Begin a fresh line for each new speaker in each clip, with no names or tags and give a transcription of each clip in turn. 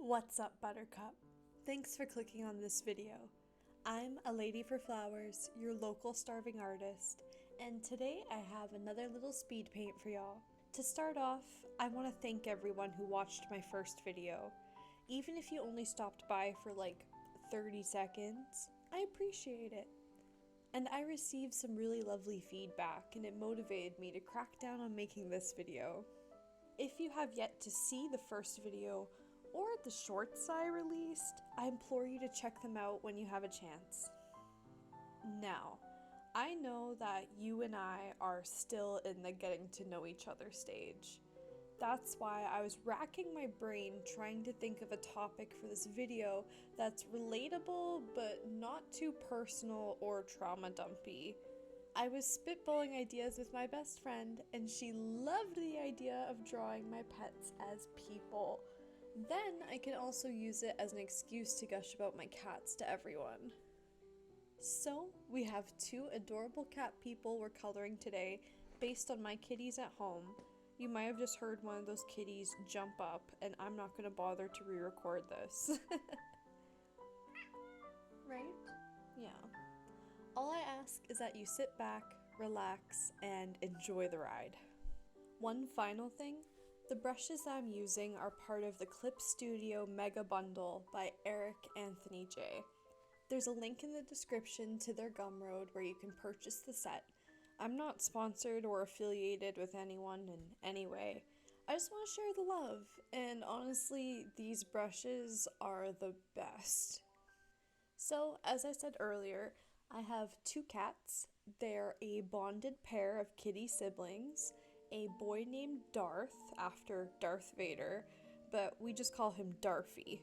What's up, Buttercup? Thanks for clicking on this video. I'm A Lady for Flowers, your local starving artist, and today I have another little speed paint for y'all. To start off, I want to thank everyone who watched my first video. Even if you only stopped by for like 30 seconds, I appreciate it. And I received some really lovely feedback, and it motivated me to crack down on making this video. If you have yet to see the first video, or the shorts I released, I implore you to check them out when you have a chance. Now, I know that you and I are still in the getting to know each other stage. That's why I was racking my brain trying to think of a topic for this video that's relatable but not too personal or trauma dumpy. I was spitballing ideas with my best friend, and she loved the idea of drawing my pets as people. Then I can also use it as an excuse to gush about my cats to everyone. So we have two adorable cat people we're coloring today based on my kitties at home. You might have just heard one of those kitties jump up, and I'm not going to bother to re-record this. Right? Yeah. All I ask is that you sit back, relax, and enjoy the ride. One final thing. The brushes I'm using are part of the Clip Studio Mega Bundle by ericanthonyj. There's a link in the description to their Gumroad where you can purchase the set. I'm not sponsored or affiliated with anyone in any way. I just want to share the love, and honestly, these brushes are the best. So, as I said earlier, I have two cats. They're a bonded pair of kitty siblings. A boy named Darth, after Darth Vader, but we just call him Darfy,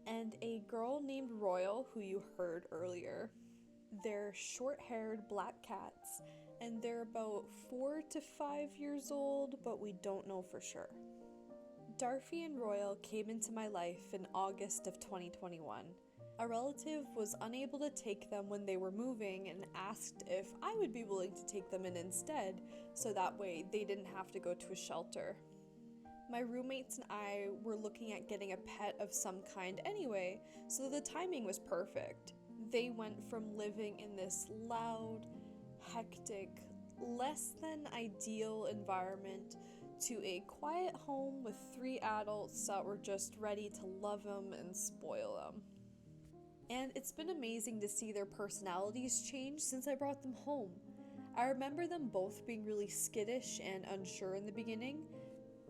and a girl named Royal, who you heard earlier. They're short-haired black cats, and they're about 4 to 5 years old, but we don't know for sure. Darfy and Royal came into my life in August of 2021. A relative was unable to take them when they were moving and asked if I would be willing to take them in instead, so that way they didn't have to go to a shelter. My roommates and I were looking at getting a pet of some kind anyway, so the timing was perfect. They went from living in this loud, hectic, less than ideal environment to a quiet home with 3 adults that were just ready to love them and spoil them. And it's been amazing to see their personalities change since I brought them home. I remember them both being really skittish and unsure in the beginning,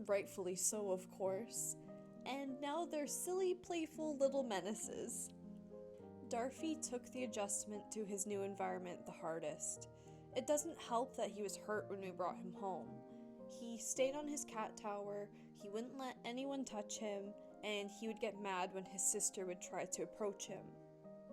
rightfully so, of course, and now they're silly, playful little menaces. Darfy took the adjustment to his new environment the hardest. It doesn't help that he was hurt when we brought him home. He stayed on his cat tower, he wouldn't let anyone touch him, and he would get mad when his sister would try to approach him.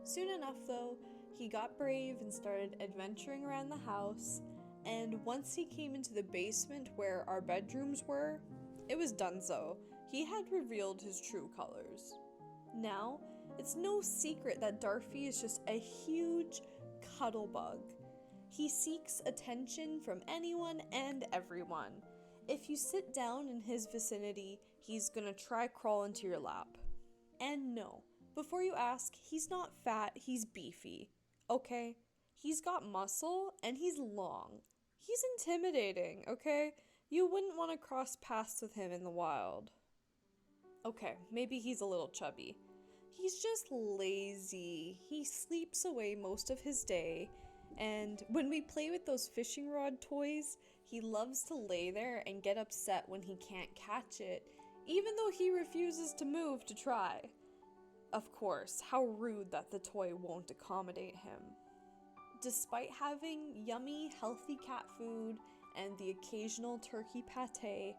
Soon enough, though, he got brave and started adventuring around the house, and once he came into the basement where our bedrooms were, it was donezo. He had revealed his true colors. Now, it's no secret that Darfy is just a huge cuddle bug. He seeks attention from anyone and everyone. If you sit down in his vicinity, he's gonna try crawl into your lap. And no, before you ask, he's not fat, he's beefy, okay? He's got muscle, and he's long. He's intimidating, okay? You wouldn't want to cross paths with him in the wild. Okay, maybe he's a little chubby. He's just lazy. He sleeps away most of his day, and when we play with those fishing rod toys, he loves to lay there and get upset when he can't catch it, even though he refuses to move to try. Of course, how rude that the toy won't accommodate him. Despite having yummy, healthy cat food and the occasional turkey pate,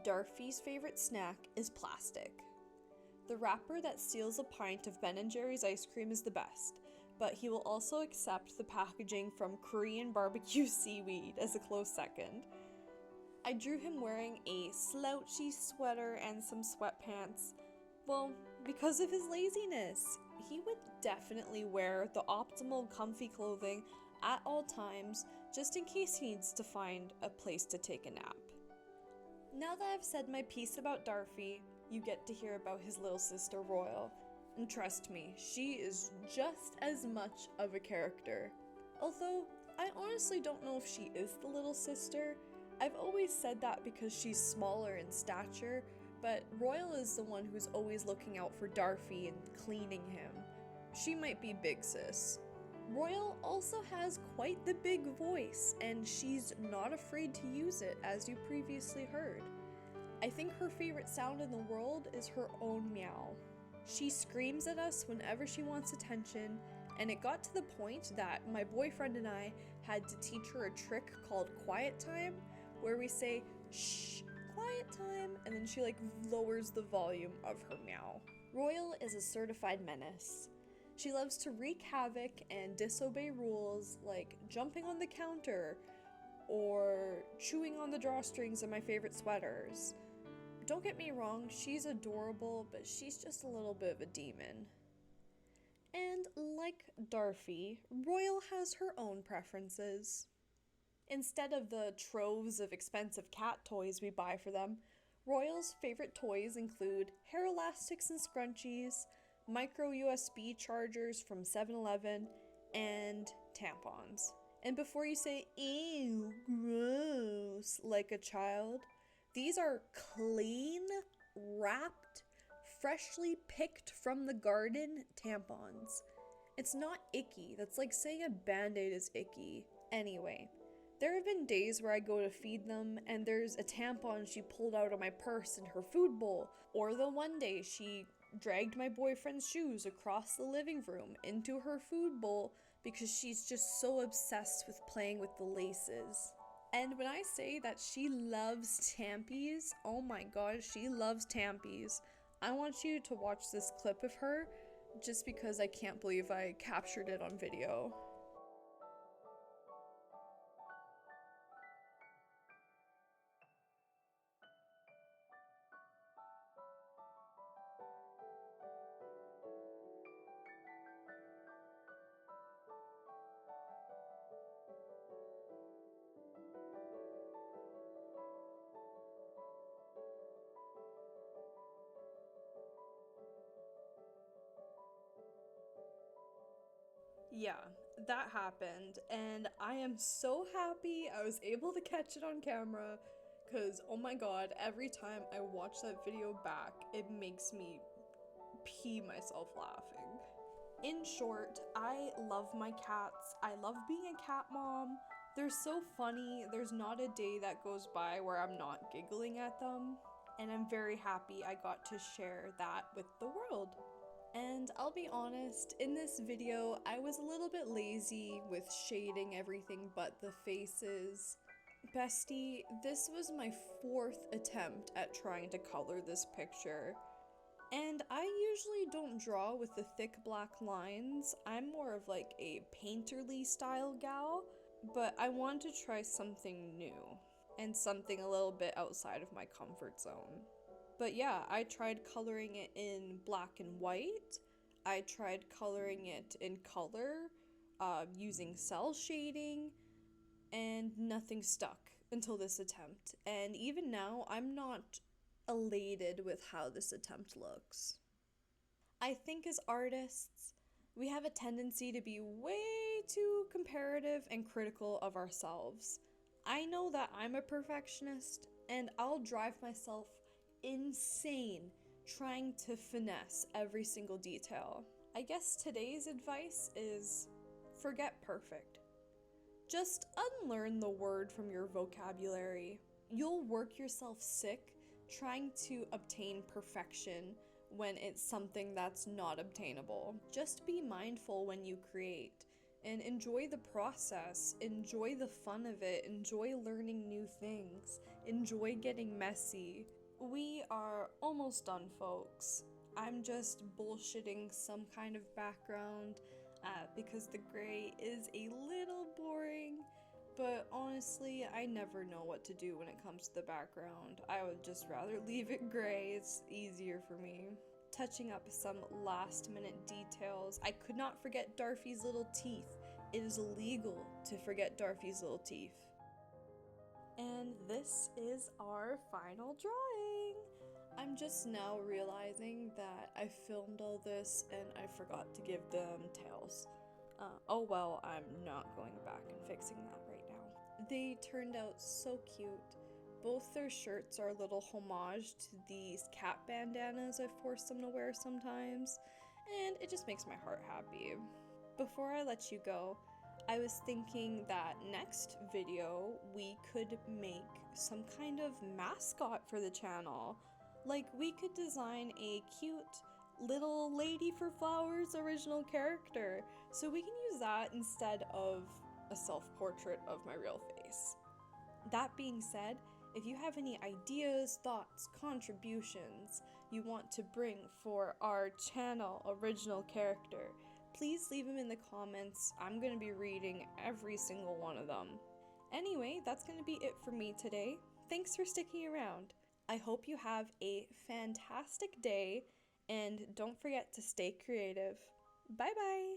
Darfy's favorite snack is plastic. The wrapper that seals a pint of Ben & Jerry's ice cream is the best, but he will also accept the packaging from Korean barbecue seaweed as a close second. I drew him wearing a slouchy sweater and some sweatpants. Well, because of his laziness, he would definitely wear the optimal comfy clothing at all times, just in case he needs to find a place to take a nap. Now that I've said my piece about Darfy, you get to hear about his little sister Royal. And trust me, she is just as much of a character. Although, I honestly don't know if she is the little sister. I've always said that because she's smaller in stature, but Royal is the one who's always looking out for Darphy and cleaning him. She might be big sis. Royal also has quite the big voice, and she's not afraid to use it, as you previously heard. I think her favorite sound in the world is her own meow. She screams at us whenever she wants attention, and it got to the point that my boyfriend and I had to teach her a trick called quiet time, where we say, shh, quiet time, and then she lowers the volume of her meow. Royal is a certified menace. She loves to wreak havoc and disobey rules like jumping on the counter or chewing on the drawstrings of my favorite sweaters. Don't get me wrong, she's adorable, but she's just a little bit of a demon. And like Darphy, Royal has her own preferences. Instead of the troves of expensive cat toys we buy for them, Royal's favorite toys include hair elastics and scrunchies, micro USB chargers from 7-Eleven, and tampons. And before you say, ew, gross, like a child, these are clean, wrapped, freshly picked from the garden tampons. It's not icky. That's like saying a Band-Aid is icky. Anyway, there have been days where I go to feed them and there's a tampon she pulled out of my purse in her food bowl. Or the one day she dragged my boyfriend's shoes across the living room into her food bowl because she's just so obsessed with playing with the laces. And when I say that she loves tampies, oh my gosh, she loves tampies. I want you to watch this clip of her just because I can't believe I captured it on video. Yeah, that happened, and I am so happy I was able to catch it on camera, because oh my god, every time I watch that video back, it makes me pee myself laughing. In short, I love my cats. I love being a cat mom. They're so funny. There's not a day that goes by where I'm not giggling at them, and I'm very happy I got to share that with the world. And I'll be honest, in this video, I was a little bit lazy with shading everything but the faces. Bestie, this was my 4th attempt at trying to color this picture. And I usually don't draw with the thick black lines. I'm more of like a painterly style gal, but I want to try something new and something a little bit outside of my comfort zone. But yeah, I tried coloring it in black and white. I tried coloring it in color, using cell shading, and nothing stuck until this attempt. And even now, I'm not elated with how this attempt looks. I think as artists, we have a tendency to be way too comparative and critical of ourselves. I know that I'm a perfectionist, and I'll drive myself insane trying to finesse every single detail. I guess today's advice is forget perfect. Just unlearn the word from your vocabulary. You'll work yourself sick trying to obtain perfection when it's something that's not obtainable. Just be mindful when you create and enjoy the process, enjoy the fun of it, enjoy learning new things, enjoy getting messy. We are almost done, folks. I'm just bullshitting some kind of background because the gray is a little boring, but honestly, I never know what to do when it comes to the background. I would just rather leave it gray, it's easier for me. Touching up some last minute details, I could not forget Darphy's little teeth. It is illegal to forget Darphy's little teeth. And this is our final drawing. I'm just now realizing that I filmed all this and I forgot to give them tails. Oh well, I'm not going back and fixing that right now. They turned out so cute. Both their shirts are a little homage to these cat bandanas I've forced them to wear sometimes, and it just makes my heart happy. Before I let you go, I was thinking that next video we could make some kind of mascot for the channel. Like, we could design a cute little Lady for Flowers original character, so we can use that instead of a self-portrait of my real face. That being said, if you have any ideas, thoughts, contributions you want to bring for our channel original character, please leave them in the comments. I'm going to be reading every single one of them. Anyway, that's going to be it for me today. Thanks for sticking around. I hope you have a fantastic day, and don't forget to stay creative. Bye bye!